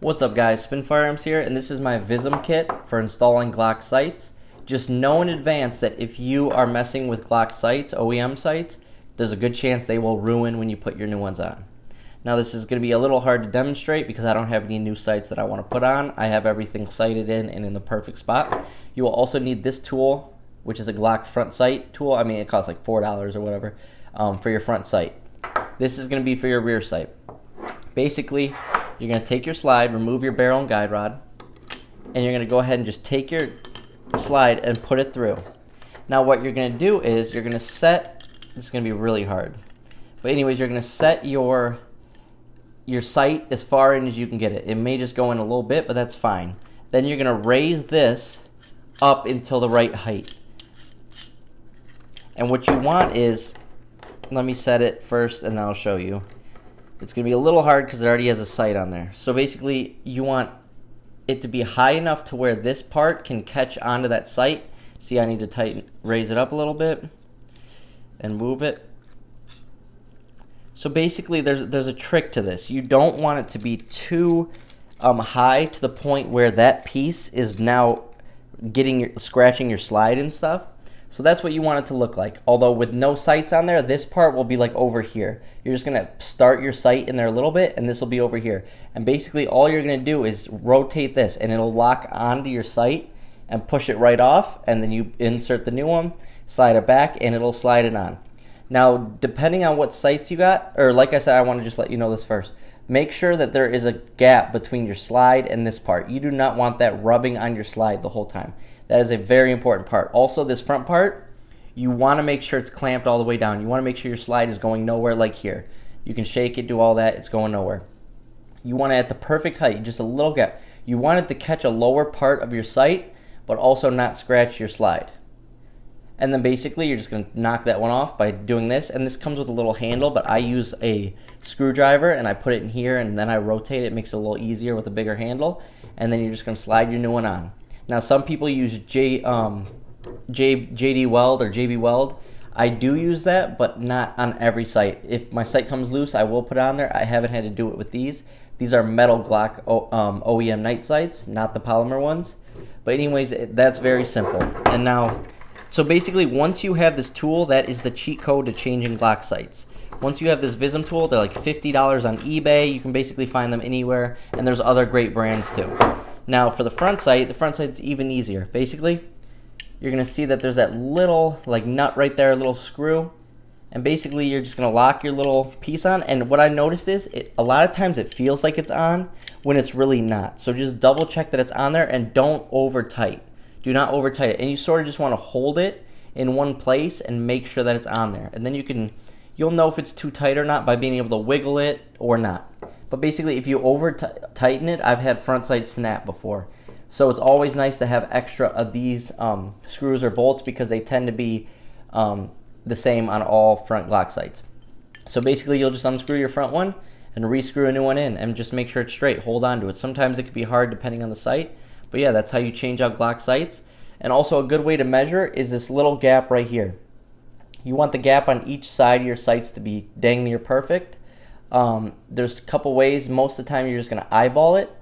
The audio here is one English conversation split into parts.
What's up guys, Spin Firearms here, and this is my Vism kit for installing Glock sights. Just know in advance that if you are messing with Glock sights, OEM sights, there's a good chance they will ruin when you put your new ones on. Now this is going to be a little hard to demonstrate because I don't have any new sights that I want to put on. I have everything sighted in and in the perfect spot. You will also need this tool, which is a Glock front sight tool. I mean, it costs like $4 or whatever for your front sight. This is going to be for your rear sight. Basically, you're going to take your slide, remove your barrel and guide rod, and you're going to go ahead and just take your slide and put it through. Now what you're going to do is you're going to set, this is going to be really hard, but anyways, you're going to set your sight as far in as you can get it. It may just go in a little bit, but that's fine. Then you're going to raise this up until the right height. And what you want is, let me set it first and then I'll show you. It's going to be a little hard because it already has a sight on there. So basically, you want it to be high enough to where this part can catch onto that sight. See, I need to raise it up a little bit and move it. So basically, there's a trick to this. You don't want it to be too high to the point where that piece is now scratching your slide and stuff. So that's what you want it to look like. Although with no sights on there, this part will be like over here. You're just gonna start your sight in there a little bit and this will be over here. And basically all you're gonna do is rotate this and it'll lock onto your sight and push it right off, and then you insert the new one, slide it back, and it'll slide it on. Now, depending on what sights you got, or like I said, I wanna just let you know this first. Make sure that there is a gap between your slide and this part. You do not want that rubbing on your slide the whole time. That is a very important part. Also, this front part, you want to make sure it's clamped all the way down. You want to make sure your slide is going nowhere like here. You can shake it, do all that, it's going nowhere. You want it at the perfect height, just a little gap. You want it to catch a lower part of your sight, but also not scratch your slide. And then basically, you're just going to knock that one off by doing this. And this comes with a little handle, but I use a screwdriver, and I put it in here, and then I rotate it. It makes it a little easier with a bigger handle. And then you're just going to slide your new one on. Now, some people use JD Weld or JB Weld. I do use that, but not on every sight. If my sight comes loose, I will put it on there. I haven't had to do it with these. These are metal Glock OEM night sights, not the polymer ones. But anyways, that's very simple. And now, so basically, once you have this tool, that is the cheat code to changing Glock sights. Once you have this Vism tool, they're like $50 on eBay. You can basically find them anywhere, and there's other great brands too. Now for the front sight's even easier. Basically, you're going to see that there's that little like nut right there, a little screw. And basically you're just going to lock your little piece on. And what I noticed is a lot of times it feels like it's on when it's really not. So just double check that it's on there and don't over tight. Do not over tight it. And you sort of just want to hold it in one place and make sure that it's on there. And then you'll know if it's too tight or not by being able to wiggle it or not. But basically, if you over tighten it, I've had front sight snap before. So it's always nice to have extra of these screws or bolts because they tend to be the same on all front Glock sights. So basically, you'll just unscrew your front one and re-screw a new one in and just make sure it's straight. Hold on to it. Sometimes it can be hard depending on the sight. But yeah, that's how you change out Glock sights. And also a good way to measure is this little gap right here. You want the gap on each side of your sights to be dang near perfect. There's a couple ways. Most of the time you're just going to eyeball it,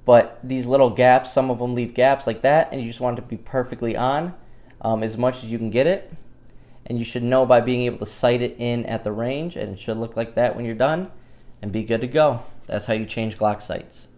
but these little gaps, some of them leave gaps like that, and you just want it to be perfectly on as much as you can get it. And you should know by being able to sight it in at the range, and it should look like that when you're done and be good to go. That's how you change Glock sights.